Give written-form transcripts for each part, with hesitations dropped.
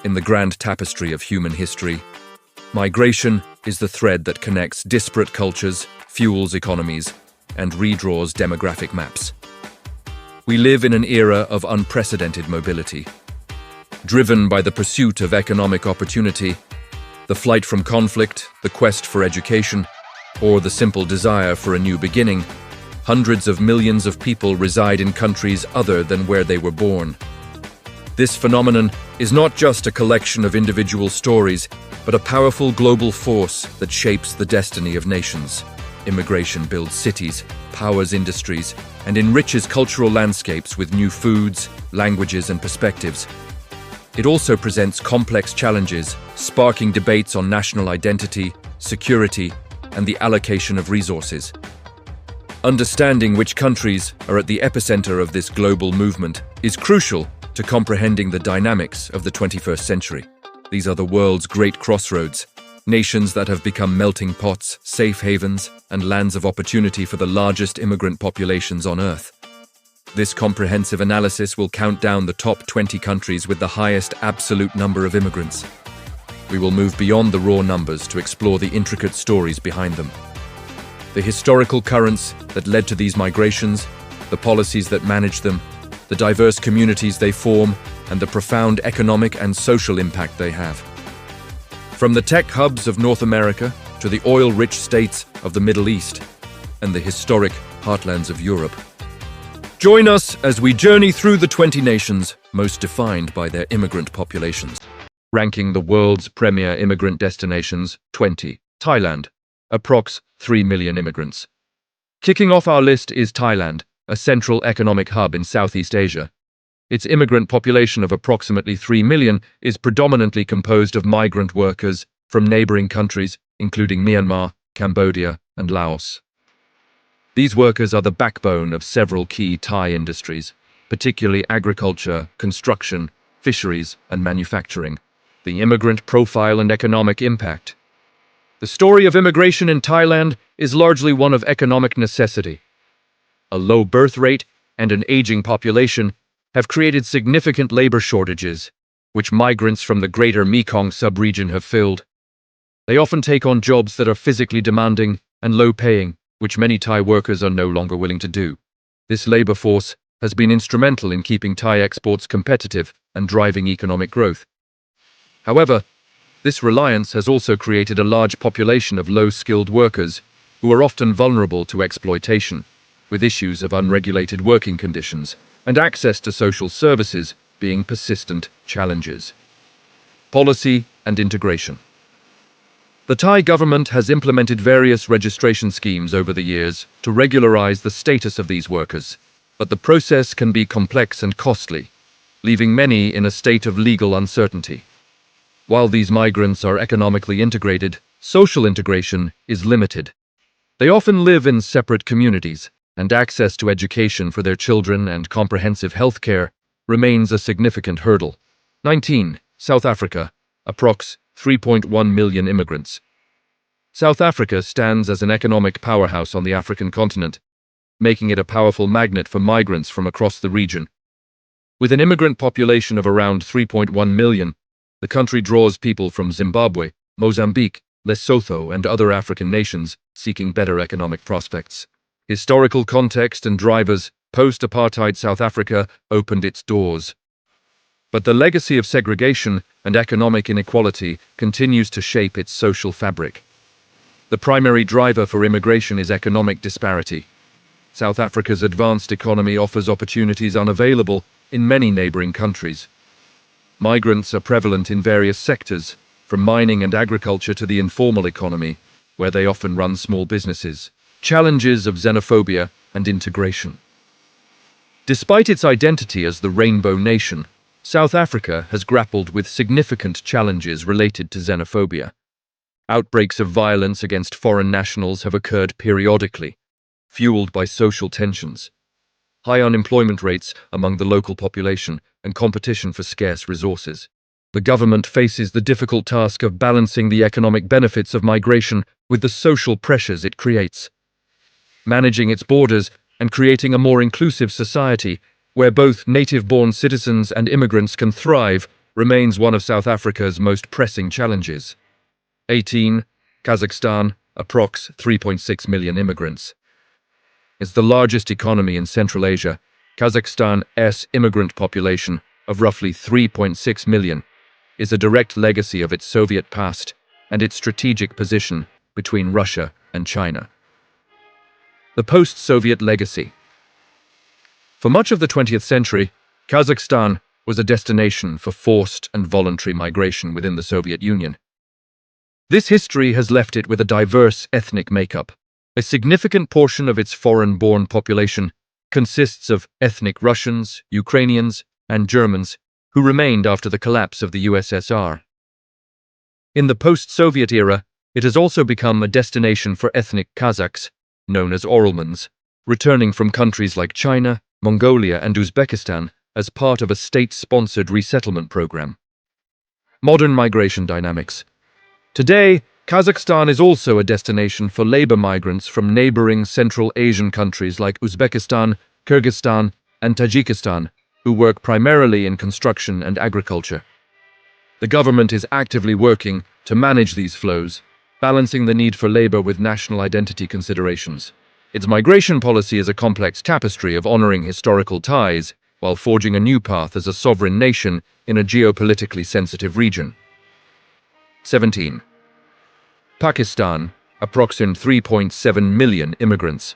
in the grand tapestry of human history. Migration is the thread that connects disparate cultures, fuels economies, and redraws demographic maps. We live in an era of unprecedented mobility. Driven by the pursuit of economic opportunity, the flight from conflict, the quest for education, or the simple desire for a new beginning, hundreds of millions of people reside in countries other than where they were born. This phenomenon is not just a collection of individual stories, but a powerful global force that shapes the destiny of nations. Immigration builds cities, powers industries, and enriches cultural landscapes with new foods, languages, and perspectives. It also presents complex challenges, sparking debates on national identity, security, and the allocation of resources. Understanding which countries are at the epicenter of this global movement is crucial to comprehending the dynamics of the 21st century. These are the world's great crossroads, nations that have become melting pots, safe havens, and lands of opportunity for the largest immigrant populations on Earth. This comprehensive analysis will count down the top 20 countries with the highest absolute number of immigrants. We will move beyond the raw numbers to explore the intricate stories behind them. The historical currents that led to these migrations, the policies that manage them, the diverse communities they form, and the profound economic and social impact they have. From the tech hubs of North America to the oil-rich states of the Middle East and the historic heartlands of Europe. Join us as we journey through the 20 nations most defined by their immigrant populations. Ranking the world's premier immigrant destinations, 20. Thailand, approx. 3 million immigrants. Kicking off our list is Thailand, a central economic hub in Southeast Asia. Its immigrant population of approximately 3 million is predominantly composed of migrant workers from neighboring countries, including Myanmar, Cambodia, and Laos. These workers are the backbone of several key Thai industries, particularly agriculture, construction, fisheries, and manufacturing. The immigrant profile and economic impact. The story of immigration in Thailand is largely one of economic necessity. A low birth rate and an aging population have created significant labor shortages, which migrants from the greater Mekong sub-region have filled. They often take on jobs that are physically demanding and low-paying, which many Thai workers are no longer willing to do. This labor force has been instrumental in keeping Thai exports competitive and driving economic growth. However, this reliance has also created a large population of low-skilled workers who are often vulnerable to exploitation, with issues of unregulated working conditions and access to social services being persistent challenges. Policy and integration. The Thai government has implemented various registration schemes over the years to regularize the status of these workers, but the process can be complex and costly, leaving many in a state of legal uncertainty. While these migrants are economically integrated, social integration is limited. They often live in separate communities, and access to education for their children and comprehensive health care remains a significant hurdle. 19. South Africa, approx. 3.1 million immigrants. South Africa stands as an economic powerhouse on the African continent, making it a powerful magnet for migrants from across the region. With an immigrant population of around 3.1 million, the country draws people from Zimbabwe, Mozambique, Lesotho, and other African nations seeking better economic prospects. Historical context and drivers. Post-apartheid South Africa opened its doors. But the legacy of segregation and economic inequality continues to shape its social fabric. The primary driver for immigration is economic disparity. South Africa's advanced economy offers opportunities unavailable in many neighboring countries. Migrants are prevalent in various sectors, from mining and agriculture to the informal economy, where they often run small businesses. Challenges of xenophobia and integration. Despite its identity as the Rainbow Nation, South Africa has grappled with significant challenges related to xenophobia. Outbreaks of violence against foreign nationals have occurred periodically, fueled by social tensions. High unemployment rates among the local population and competition for scarce resources. The government faces the difficult task of balancing the economic benefits of migration with the social pressures it creates. Managing its borders and creating a more inclusive society where both native-born citizens and immigrants can thrive remains one of South Africa's most pressing challenges. 18. Kazakhstan, approx. 3.6 million immigrants. Is the largest economy in Central Asia. Kazakhstan's immigrant population of roughly 3.6 million is a direct legacy of its Soviet past and its strategic position between Russia and China. The post-Soviet legacy. For much of the 20th century, Kazakhstan was a destination for forced and voluntary migration within the Soviet Union. This history has left it with a diverse ethnic makeup. A significant portion of its foreign-born population consists of ethnic Russians, Ukrainians, and Germans who remained after the collapse of the USSR. In the post-Soviet era, it has also become a destination for ethnic Kazakhs, known as Oralmans, returning from countries like China, Mongolia, and Uzbekistan as part of a state-sponsored resettlement program. Modern migration dynamics. Today, Kazakhstan is also a destination for labor migrants from neighboring Central Asian countries like Uzbekistan, Kyrgyzstan, and Tajikistan, who work primarily in construction and agriculture. The government is actively working to manage these flows, balancing the need for labor with national identity considerations. Its migration policy is a complex tapestry of honoring historical ties while forging a new path as a sovereign nation in a geopolitically sensitive region. 17. Pakistan, approximately 3.7 million immigrants.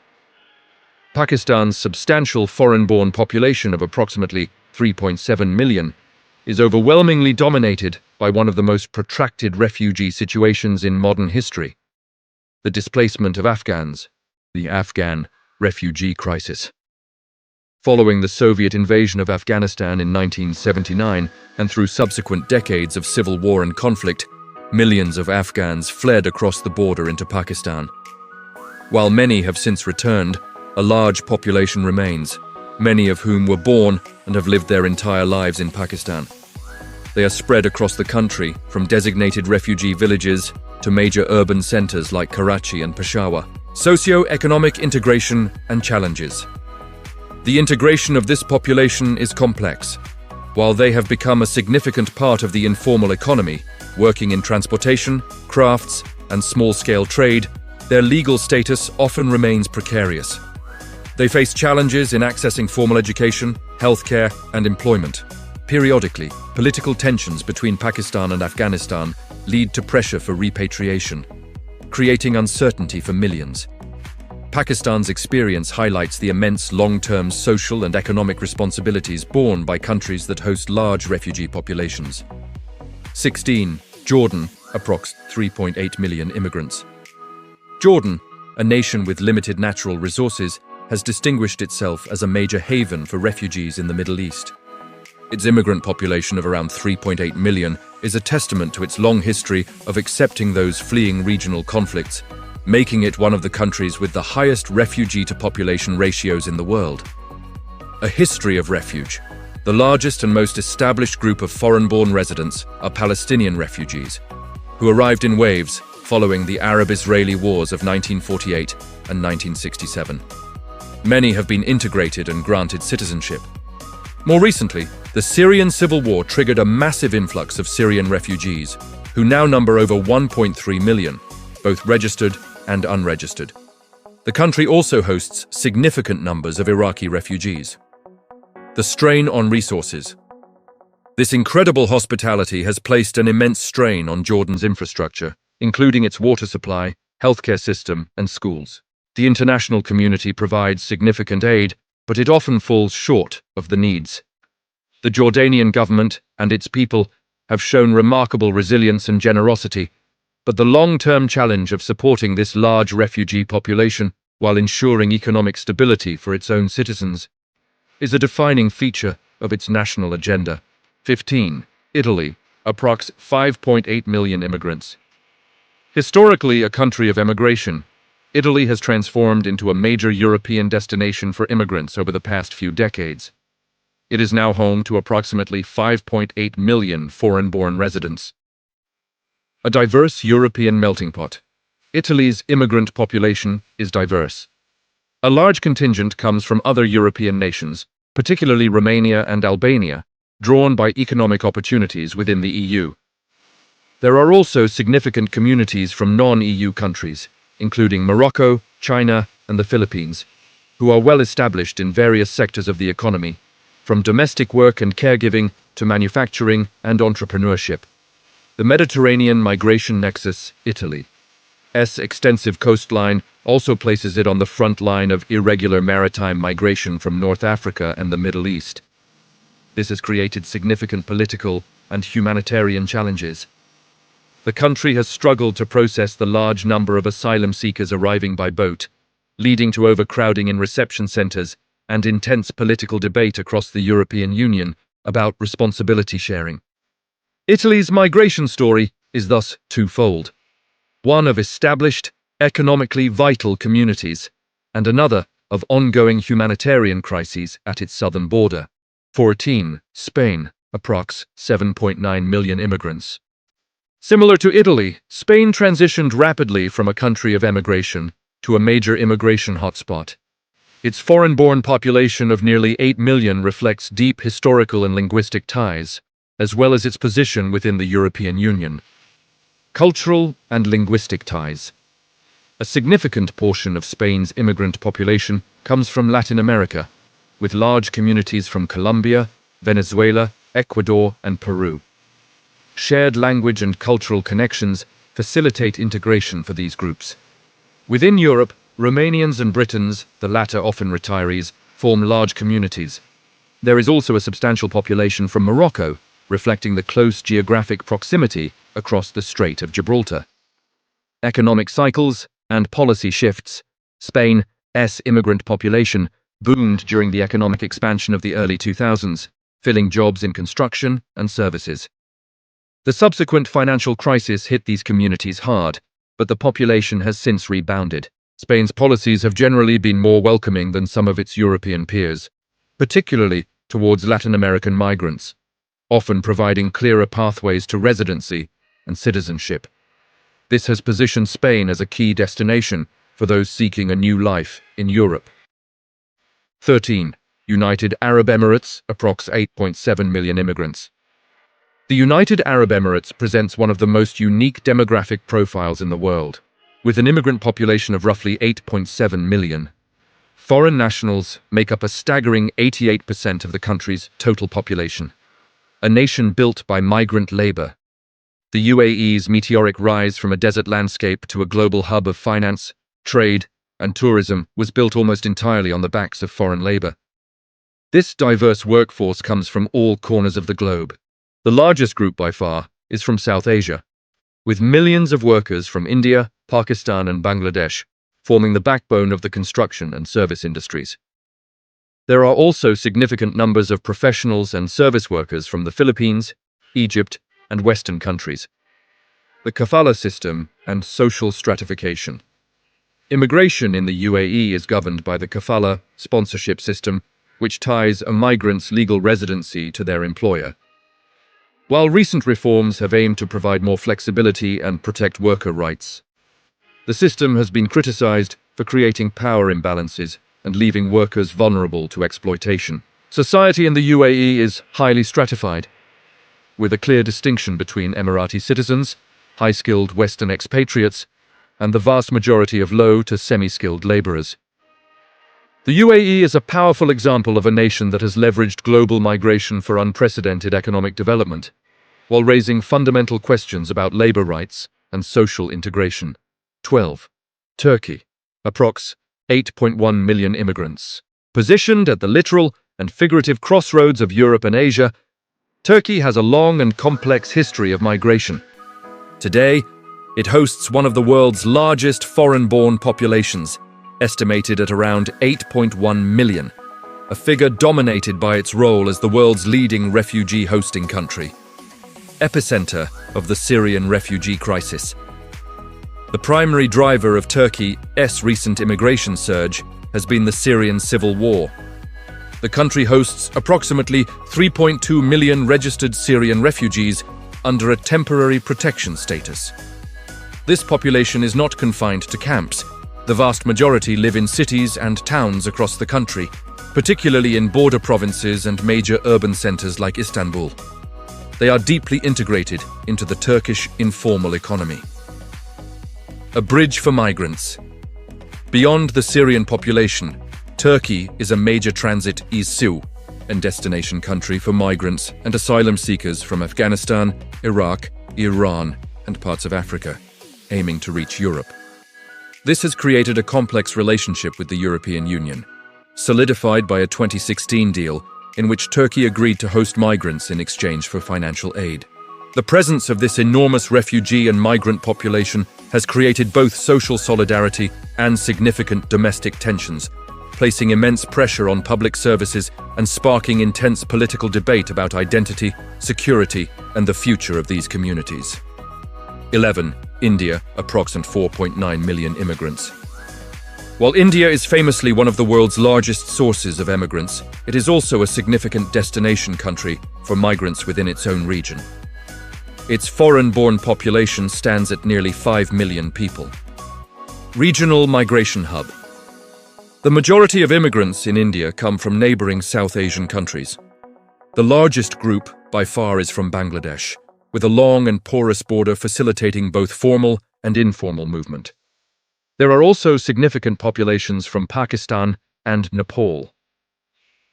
Pakistan's substantial foreign-born population of approximately 3.7 million is overwhelmingly dominated by one of the most protracted refugee situations in modern history: the displacement of Afghans, the Afghan refugee crisis. Following the Soviet invasion of Afghanistan in 1979 and through subsequent decades of civil war and conflict, millions of Afghans fled across the border into Pakistan. While many have since returned, a large population remains, many of whom were born and have lived their entire lives in Pakistan. They are spread across the country, from designated refugee villages to major urban centers like Karachi and Peshawar. Socio-economic integration and challenges. The integration of this population is complex. While they have become a significant part of the informal economy, working in transportation, crafts, and small-scale trade, their legal status often remains precarious. They face challenges in accessing formal education, healthcare, and employment. Periodically, political tensions between Pakistan and Afghanistan lead to pressure for repatriation, creating uncertainty for millions. Pakistan's experience highlights the immense long-term social and economic responsibilities borne by countries that host large refugee populations. 16. Jordan, approx. 3.8 million immigrants. Jordan, a nation with limited natural resources, has distinguished itself as a major haven for refugees in the Middle East. Its immigrant population of around 3.8 million is a testament to its long history of accepting those fleeing regional conflicts, making it one of the countries with the highest refugee-to-population ratios in the world. A history of refuge. The largest and most established group of foreign-born residents are Palestinian refugees, who arrived in waves following the Arab-Israeli Wars of 1948 and 1967. Many have been integrated and granted citizenship. More recently, the Syrian civil war triggered a massive influx of Syrian refugees, who now number over 1.3 million, both registered and unregistered. The country also hosts significant numbers of Iraqi refugees. The strain on resources. This incredible hospitality has placed an immense strain on Jordan's infrastructure, including its water supply, healthcare system, and schools. The international community provides significant aid, but it often falls short of the needs. The Jordanian government and its people have shown remarkable resilience and generosity, but the long-term challenge of supporting this large refugee population while ensuring economic stability for its own citizens is a defining feature of its national agenda. 15. Italy, approx. 5.8 million immigrants. Historically a country of emigration, Italy has transformed into a major European destination for immigrants over the past few decades. It is now home to approximately 5.8 million foreign-born residents. A diverse European melting pot. Italy's immigrant population is diverse. A large contingent comes from other European nations, particularly Romania and Albania, drawn by economic opportunities within the EU. There are also significant communities from non-EU countries, including Morocco, China, and the Philippines, who are well established in various sectors of the economy, from domestic work and caregiving to manufacturing and entrepreneurship. The Mediterranean migration nexus, Italy's extensive coastline, also places it on the front line of irregular maritime migration from North Africa and the Middle East. This has created significant political and humanitarian challenges. The country has struggled to process the large number of asylum seekers arriving by boat, leading to overcrowding in reception centers and intense political debate across the European Union about responsibility sharing. Italy's migration story is thus twofold: one of established, economically vital communities, and another of ongoing humanitarian crises at its southern border. 14. Spain, approx. 7.9 million immigrants. Similar to Italy, Spain transitioned rapidly from a country of emigration to a major immigration hotspot. Its foreign-born population of nearly 8 million reflects deep historical and linguistic ties, as well as its position within the European Union. Cultural and linguistic ties. A significant portion of Spain's immigrant population comes from Latin America, with large communities from Colombia, Venezuela, Ecuador, and Peru. Shared language and cultural connections facilitate integration for these groups. Within Europe, Romanians and Britons, the latter often retirees, form large communities. There is also a substantial population from Morocco, reflecting the close geographic proximity across the Strait of Gibraltar. Economic cycles and policy shifts. Spain's immigrant population boomed during the economic expansion of the early 2000s, filling jobs in construction and services. The subsequent financial crisis hit these communities hard, but the population has since rebounded. Spain's policies have generally been more welcoming than some of its European peers, particularly towards Latin American migrants, often providing clearer pathways to residency and citizenship. This has positioned Spain as a key destination for those seeking a new life in Europe. 13. United Arab Emirates, approx. 8.7 million immigrants. The United Arab Emirates presents one of the most unique demographic profiles in the world. With an immigrant population of roughly 8.7 million, foreign nationals make up a staggering 88% of the country's total population. A nation built by migrant labor. The UAE's meteoric rise from a desert landscape to a global hub of finance, trade, and tourism was built almost entirely on the backs of foreign labor. This diverse workforce comes from all corners of the globe. The largest group by far is from South Asia, with millions of workers from India, Pakistan, and Bangladesh forming the backbone of the construction and service industries. There are also significant numbers of professionals and service workers from the Philippines, Egypt, and Western countries. The kafala system and social stratification. Immigration in the UAE is governed by the kafala sponsorship system, which ties a migrant's legal residency to their employer. While recent reforms have aimed to provide more flexibility and protect worker rights, the system has been criticized for creating power imbalances and leaving workers vulnerable to exploitation. Society in the UAE is highly stratified, with a clear distinction between Emirati citizens, high-skilled Western expatriates, and the vast majority of low to semi-skilled laborers. The UAE is a powerful example of a nation that has leveraged global migration for unprecedented economic development, while raising fundamental questions about labor rights and social integration. 12. Turkey, approx. 8.1 million immigrants. Positioned at the literal and figurative crossroads of Europe and Asia, Turkey has a long and complex history of migration. Today, it hosts one of the world's largest foreign-born populations, estimated at around 8.1 million, a figure dominated by its role as the world's leading refugee hosting country. Epicenter of the Syrian refugee crisis. The primary driver of Turkey's recent immigration surge has been the Syrian civil war. The country hosts approximately 3.2 million registered Syrian refugees under a temporary protection status. This population is not confined to camps. The vast majority live in cities and towns across the country, particularly in border provinces and major urban centers like Istanbul. They are deeply integrated into the Turkish informal economy. A bridge for migrants. Beyond the Syrian population, Turkey is a major transit issue and destination country for migrants and asylum seekers from Afghanistan, Iraq, Iran, and parts of Africa, aiming to reach Europe. This has created a complex relationship with the European Union, solidified by a 2016 deal in which Turkey agreed to host migrants in exchange for financial aid. The presence of this enormous refugee and migrant population has created both social solidarity and significant domestic tensions, placing immense pressure on public services and sparking intense political debate about identity, security, and the future of these communities. 11. India, approximately 4.9 million immigrants. While India is famously one of the world's largest sources of immigrants, it is also a significant destination country for migrants within its own region. Its foreign-born population stands at nearly 5 million people. Regional migration hub. The majority of immigrants in India come from neighboring South Asian countries. The largest group, by far, is from Bangladesh, with a long and porous border facilitating both formal and informal movement. There are also significant populations from Pakistan and Nepal.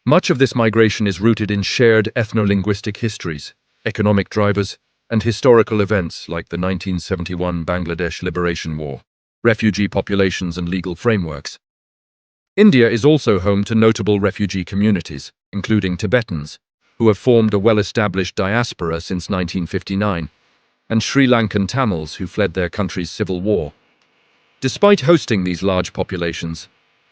Much of this migration is rooted in shared ethno-linguistic histories, economic drivers, and historical events like the 1971 Bangladesh Liberation War, refugee populations and legal frameworks. India is also home to notable refugee communities, including Tibetans, who have formed a well-established diaspora since 1959, and Sri Lankan Tamils who fled their country's civil war. Despite hosting these large populations,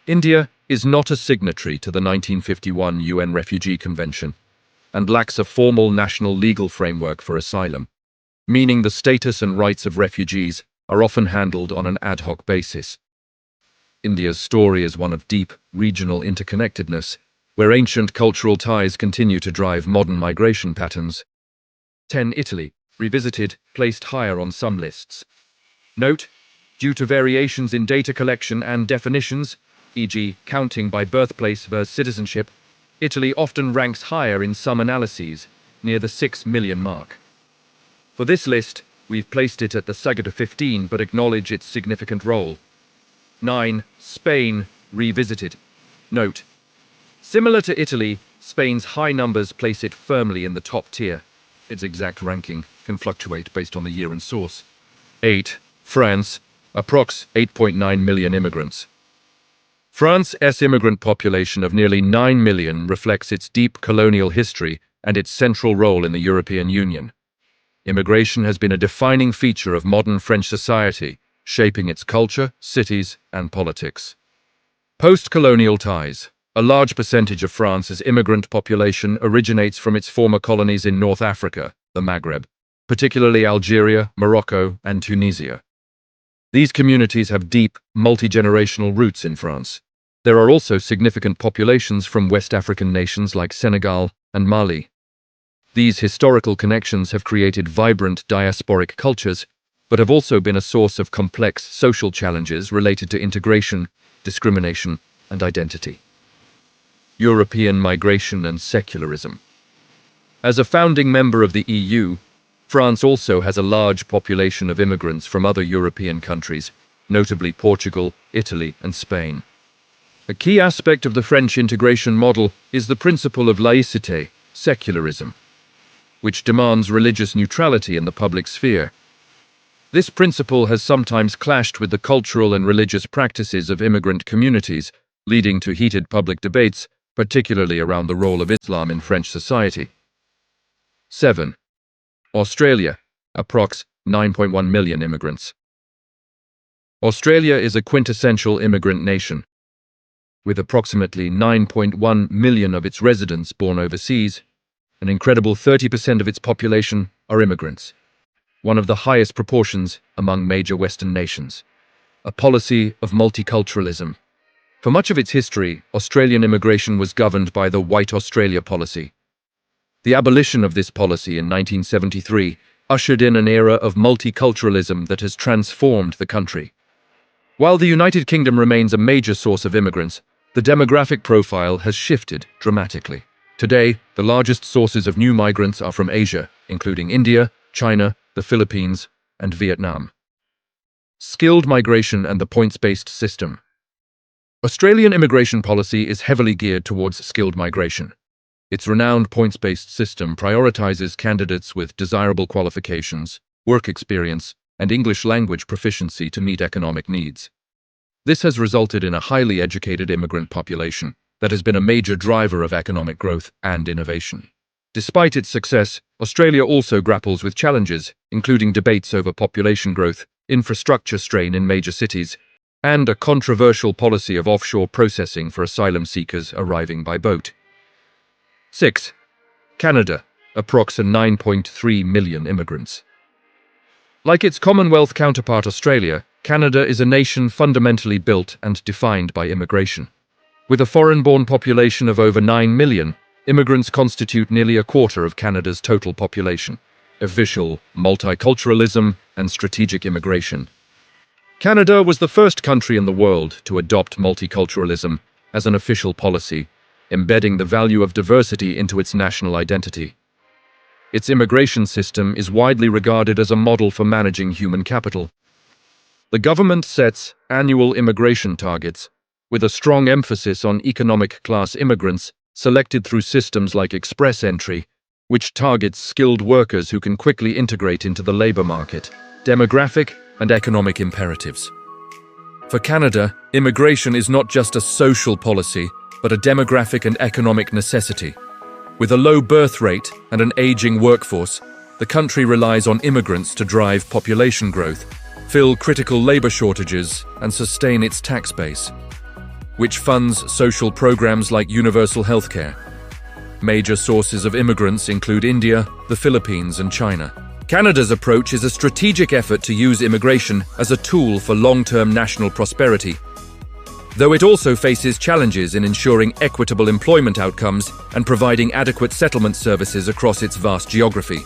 India is not a signatory to the 1951 UN Refugee Convention and lacks a formal national legal framework for asylum, meaning the status and rights of refugees are often handled on an ad hoc basis. India's story is one of deep, regional interconnectedness, where ancient cultural ties continue to drive modern migration patterns. 10. Italy, revisited, placed higher on some lists. Note, due to variations in data collection and definitions, e.g., counting by birthplace versus citizenship, Italy often ranks higher in some analyses, near the 6 million mark. For this list, we've placed it at the Sagada 15 but acknowledge its significant role. 9. Spain, revisited. Note, similar to Italy, Spain's high numbers place it firmly in the top tier. Its exact ranking can fluctuate based on the year and source. 8. France, approx. 8.9 million immigrants. France's immigrant population of nearly 9 million reflects its deep colonial history and its central role in the European Union. Immigration has been a defining feature of modern French society, shaping its culture, cities, and politics. Post-colonial ties. A large percentage of France's immigrant population originates from its former colonies in North Africa, the Maghreb, particularly Algeria, Morocco, and Tunisia. These communities have deep, multi-generational roots in France. There are also significant populations from West African nations like Senegal and Mali. These historical connections have created vibrant diasporic cultures, but have also been a source of complex social challenges related to integration, discrimination, and identity. European migration and secularism. As a founding member of the EU, France also has a large population of immigrants from other European countries, notably Portugal, Italy, and Spain. A key aspect of the French integration model is the principle of laïcité, secularism, which demands religious neutrality in the public sphere. This principle has sometimes clashed with the cultural and religious practices of immigrant communities, leading to heated public debates, particularly around the role of Islam in French society. 7. Australia, approx. 9.1 million immigrants. Australia is a quintessential immigrant nation, with approximately 9.1 million of its residents born overseas. An incredible 30% of its population are immigrants, one of the highest proportions among major Western nations. A policy of multiculturalism. For much of its history, Australian immigration was governed by the White Australia policy. The abolition of this policy in 1973 ushered in an era of multiculturalism that has transformed the country. While the United Kingdom remains a major source of immigrants, the demographic profile has shifted dramatically. Today, the largest sources of new migrants are from Asia, including India, China, the Philippines, and Vietnam. Skilled migration and the points-based system. Australian immigration policy is heavily geared towards skilled migration. Its renowned points-based system prioritizes candidates with desirable qualifications, work experience, and English language proficiency to meet economic needs. This has resulted in a highly educated immigrant population that has been a major driver of economic growth and innovation. Despite its success, Australia also grapples with challenges, including debates over population growth, infrastructure strain in major cities, and a controversial policy of offshore processing for asylum seekers arriving by boat. 6. Canada, approximately 9.3 million immigrants. Like its Commonwealth counterpart Australia, Canada is a nation fundamentally built and defined by immigration. With a foreign-born population of over 9 million, immigrants constitute nearly a quarter of Canada's total population. Official multiculturalism and strategic immigration. Canada was the first country in the world to adopt multiculturalism as an official policy, embedding the value of diversity into its national identity. Its immigration system is widely regarded as a model for managing human capital. The government sets annual immigration targets, with a strong emphasis on economic class immigrants selected through systems like express entry, which targets skilled workers who can quickly integrate into the labor market. Demographic and economic imperatives. For Canada, immigration is not just a social policy, but a demographic and economic necessity. With a low birth rate and an aging workforce, the country relies on immigrants to drive population growth, fill critical labor shortages, and sustain its tax base, which funds social programs like universal healthcare. Major sources of immigrants include India, the Philippines, and China. Canada's approach is a strategic effort to use immigration as a tool for long-term national prosperity, though it also faces challenges in ensuring equitable employment outcomes and providing adequate settlement services across its vast geography.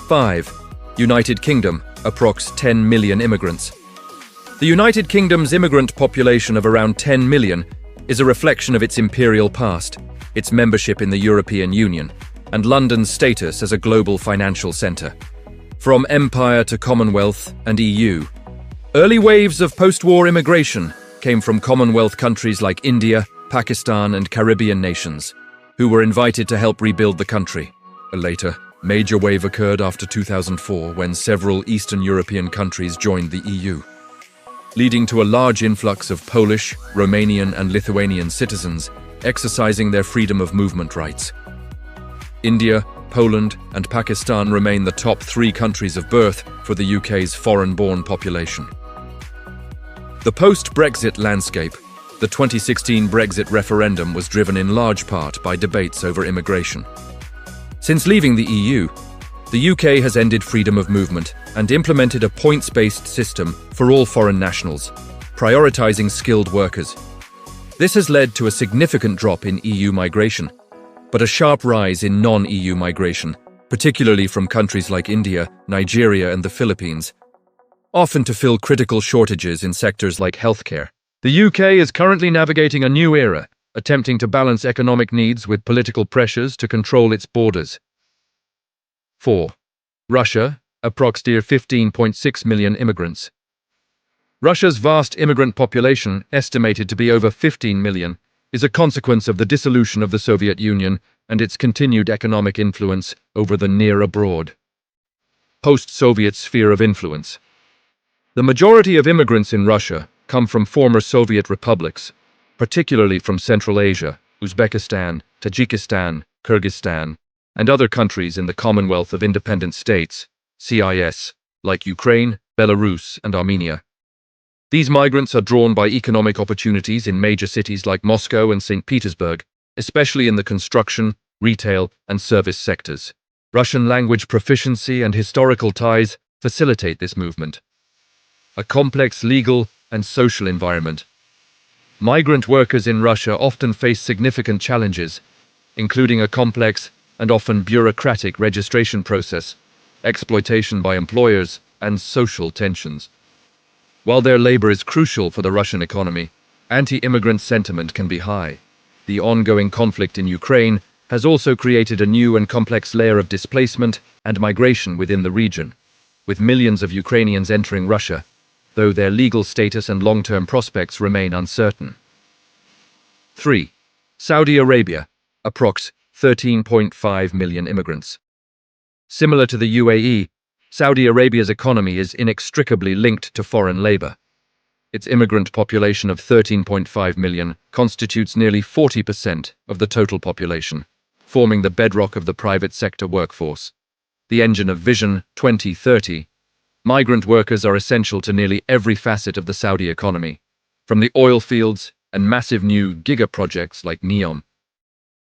5. United Kingdom, approx 10 million immigrants. The United Kingdom's immigrant population of around 10 million is a reflection of its imperial past, its membership in the European Union, and London's status as a global financial centre. From empire to Commonwealth and EU, early waves of post-war immigration came from Commonwealth countries like India, Pakistan, and Caribbean nations, who were invited to help rebuild the country. A later, major wave occurred after 2004 when several Eastern European countries joined the EU, leading to a large influx of Polish, Romanian, and Lithuanian citizens exercising their freedom of movement rights. India, Poland, and Pakistan remain the top 3 countries of birth for the UK's foreign-born population. The post-Brexit landscape. The 2016 Brexit referendum was driven in large part by debates over immigration. Since leaving the EU, the UK has ended freedom of movement and implemented a points-based system for all foreign nationals, prioritizing skilled workers. This has led to a significant drop in EU migration, but a sharp rise in non-EU migration, particularly from countries like India, Nigeria, and the Philippines, often to fill critical shortages in sectors like healthcare. The UK is currently navigating a new era, attempting to balance economic needs with political pressures to control its borders. 4. Russia, approximately 15.6 million immigrants. Russia's vast immigrant population, estimated to be over 15 million, is a consequence of the dissolution of the Soviet Union and its continued economic influence over the near abroad. Post-Soviet sphere of influence. The majority of immigrants in Russia come from former Soviet republics, particularly from Central Asia, Uzbekistan, Tajikistan, Kyrgyzstan, and other countries in the Commonwealth of Independent States, CIS, like Ukraine, Belarus, and Armenia. These migrants are drawn by economic opportunities in major cities like Moscow and St. Petersburg, especially in the construction, retail, and service sectors. Russian language proficiency and historical ties facilitate this movement. A complex legal and social environment. Migrant workers in Russia often face significant challenges, including a complex and often bureaucratic registration process, exploitation by employers, and social tensions. While their labor is crucial for the Russian economy, Anti-immigrant sentiment can be high. The ongoing conflict in Ukraine has also created a new and complex layer of displacement and migration within the region, with millions of Ukrainians entering Russia, though their legal status and long-term prospects remain uncertain. 3. Saudi Arabia, approx. 13.5 million immigrants. Similar to the UAE, Saudi Arabia's economy is inextricably linked to foreign labor. Its immigrant population of 13.5 million constitutes nearly 40% of the total population, forming the bedrock of the private sector workforce. The engine of Vision 2030, migrant workers are essential to nearly every facet of the Saudi economy, from the oil fields and massive new giga-projects like NEOM,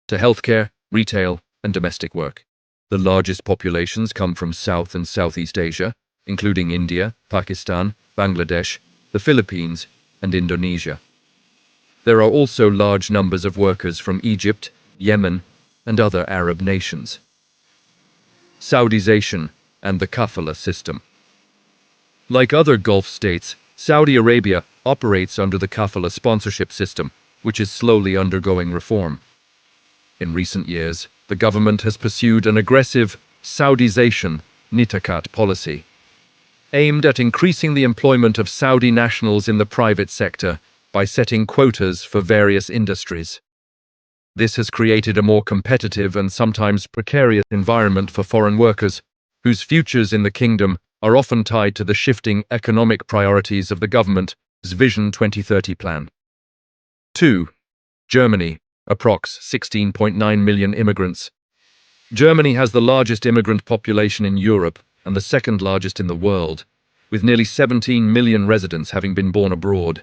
to healthcare, retail, and domestic work. The largest populations come from South and Southeast Asia, including India, Pakistan, Bangladesh, the Philippines, and Indonesia. There are also large numbers of workers from Egypt, Yemen, and other Arab nations. Saudization and the kafala system. Like other Gulf states, Saudi Arabia operates under the kafala sponsorship system, which is slowly undergoing reform. In recent years, the government has pursued an aggressive Saudization nitakat policy, aimed at increasing the employment of Saudi nationals in the private sector by setting quotas for various industries. This has created a more competitive and sometimes precarious environment for foreign workers, whose futures in the kingdom are often tied to the shifting economic priorities of the government's Vision 2030 plan. 2. Germany, approx. 16.9 million immigrants. Germany has the largest immigrant population in Europe and the second largest in the world, with nearly 17 million residents having been born abroad.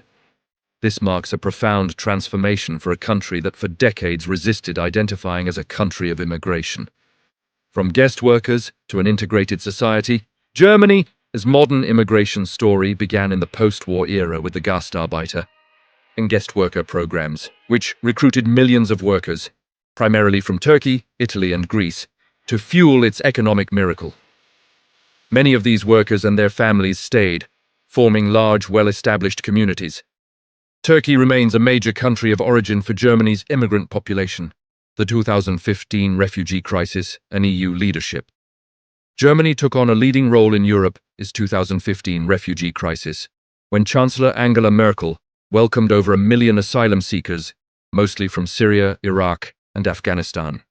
This marks a profound transformation for a country that for decades resisted identifying as a country of immigration. From guest workers to an integrated society, Germany's modern immigration story began in the post-war era with the Gastarbeiter and guest worker programs, which recruited millions of workers, primarily from Turkey, Italy, and Greece, to fuel its economic miracle. Many of these workers and their families stayed, forming large, well-established communities. Turkey remains a major country of origin for Germany's immigrant population, the 2015 refugee crisis, and EU leadership. Germany took on a leading role in Europe's 2015 refugee crisis, when Chancellor Angela Merkel welcomed over 1 million asylum seekers, mostly from Syria, Iraq, and Afghanistan.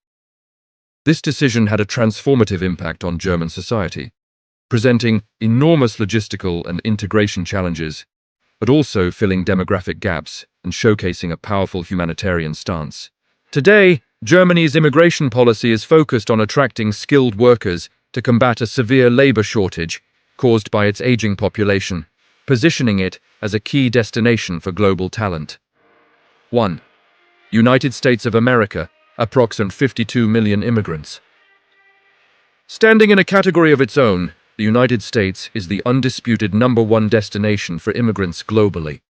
This decision had a transformative impact on German society, presenting enormous logistical and integration challenges, but also filling demographic gaps and showcasing a powerful humanitarian stance. Today, Germany's immigration policy is focused on attracting skilled workers to combat a severe labor shortage caused by its aging population, positioning it as a key destination for global talent. 1. United States of America, approximately 52 million immigrants. Standing in a category of its own, the United States is the undisputed #1 destination for immigrants globally.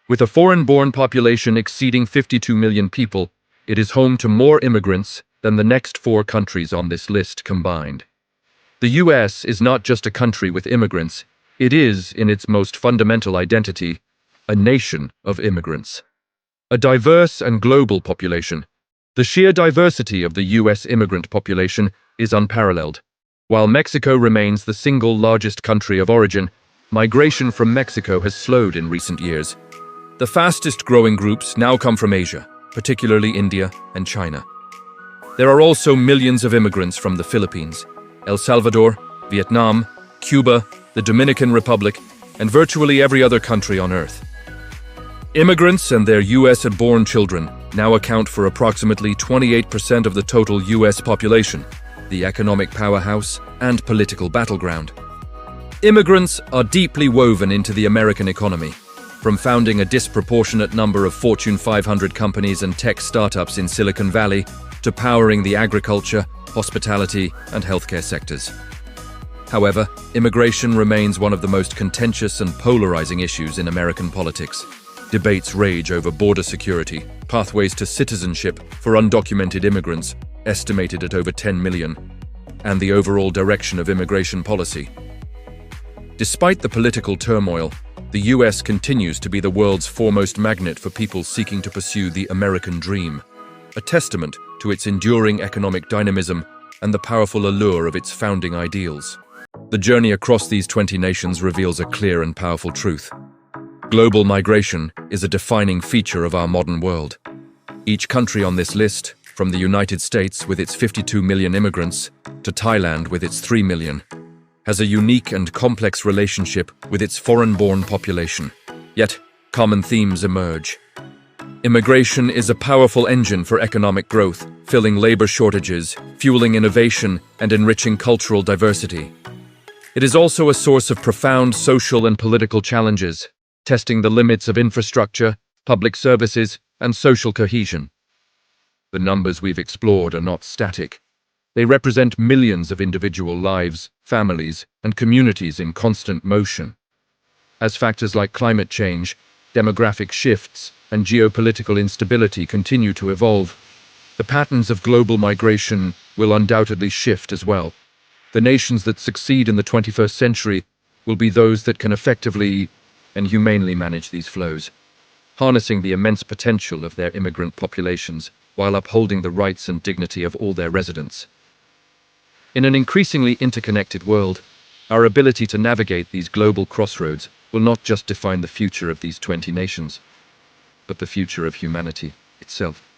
With a foreign-born population exceeding 52 million people, it is home to more immigrants than the next 4 countries on this list combined. The U.S. is not just a country with immigrants, it is, in its most fundamental identity, a nation of immigrants. A diverse and global population. The sheer diversity of the U.S. immigrant population is unparalleled. While Mexico remains the single largest country of origin, migration from Mexico has slowed in recent years. The fastest growing groups now come from Asia, particularly India and China. There are also millions of immigrants from the Philippines, El Salvador, Vietnam, Cuba, the Dominican Republic, and virtually every other country on Earth. Immigrants and their U.S.-born children now account for approximately 28% of the total U.S. population, the economic powerhouse and political battleground. Immigrants are deeply woven into the American economy, from founding a disproportionate number of Fortune 500 companies and tech startups in Silicon Valley to powering the agriculture, hospitality, and healthcare sectors. However, immigration remains one of the most contentious and polarizing issues in American politics. Debates rage over border security, pathways to citizenship for undocumented immigrants, estimated at over 10 million, and the overall direction of immigration policy. Despite the political turmoil, The US continues to be the world's foremost magnet for people seeking to pursue the American dream, a testament to its enduring economic dynamism and the powerful allure of its founding ideals. The journey across these 20 nations reveals a clear and powerful truth. Global migration is a defining feature of our modern world. Each country on this list, from the United States with its 52 million immigrants to Thailand with its 3 million, has a unique and complex relationship with its foreign-born population. Yet, common themes emerge. Immigration is a powerful engine for economic growth, filling labor shortages, fueling innovation, and enriching cultural diversity. It is also a source of profound social and political challenges, testing the limits of infrastructure, public services, and social cohesion. The numbers we've explored are not static. They represent millions of individual lives, families, and communities in constant motion. As factors like climate change, demographic shifts, and geopolitical instability continue to evolve, the patterns of global migration will undoubtedly shift as well. The nations that succeed in the 21st century will be those that can effectively and humanely manage these flows, harnessing the immense potential of their immigrant populations while upholding the rights and dignity of all their residents. In an increasingly interconnected world, our ability to navigate these global crossroads will not just define the future of these 20 nations, but the future of humanity itself.